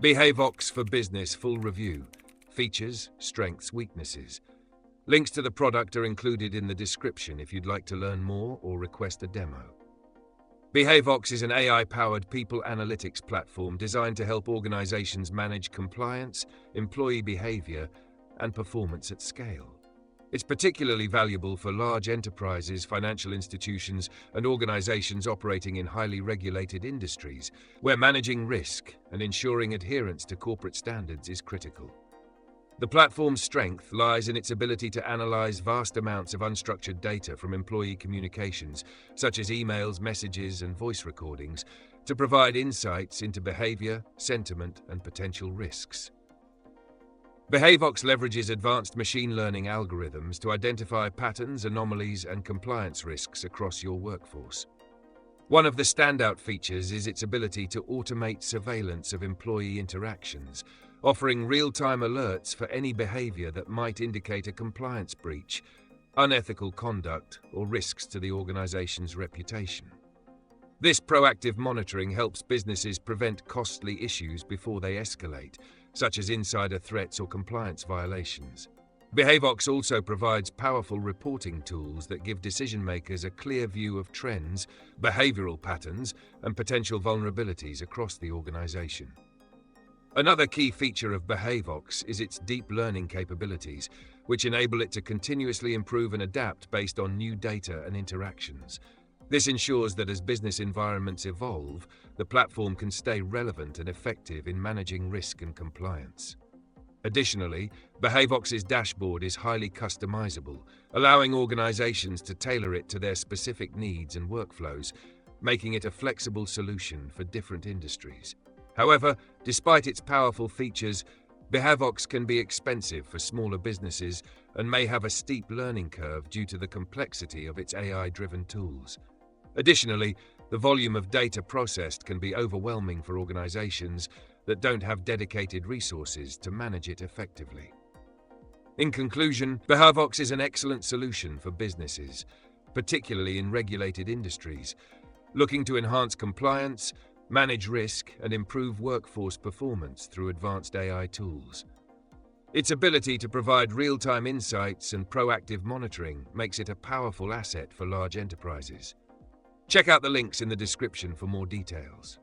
Behavox for Business Full Review. Features, Strengths, Weaknesses. Links to the product are included in the description if you'd like to learn more or request a demo. Behavox is an AI-powered people analytics platform designed to help organizations manage compliance, employee behavior, and performance at scale. It's particularly valuable for large enterprises, financial institutions, and organizations operating in highly regulated industries, where managing risk and ensuring adherence to corporate standards is critical. The platform's strength lies in its ability to analyze vast amounts of unstructured data from employee communications, such as emails, messages, and voice recordings, to provide insights into behavior, sentiment, and potential risks. Behavox leverages advanced machine learning algorithms to identify patterns, anomalies, and compliance risks across your workforce. One of the standout features is its ability to automate surveillance of employee interactions, offering real-time alerts for any behavior that might indicate a compliance breach, unethical conduct, or risks to the organization's reputation. This proactive monitoring helps businesses prevent costly issues before they escalate, such as insider threats or compliance violations. Behavox also provides powerful reporting tools that give decision-makers a clear view of trends, behavioral patterns, and potential vulnerabilities across the organization. Another key feature of Behavox is its deep learning capabilities, which enable it to continuously improve and adapt based on new data and interactions. This ensures that as business environments evolve, the platform can stay relevant and effective in managing risk and compliance. Additionally, Behavox's dashboard is highly customizable, allowing organizations to tailor it to their specific needs and workflows, making it a flexible solution for different industries. However, despite its powerful features, Behavox can be expensive for smaller businesses and may have a steep learning curve due to the complexity of its AI-driven tools. Additionally, the volume of data processed can be overwhelming for organizations that don't have dedicated resources to manage it effectively. In conclusion, Behavox is an excellent solution for businesses, particularly in regulated industries, looking to enhance compliance, manage risk, and improve workforce performance through advanced AI tools. Its ability to provide real-time insights and proactive monitoring makes it a powerful asset for large enterprises. Check out the links in the description for more details.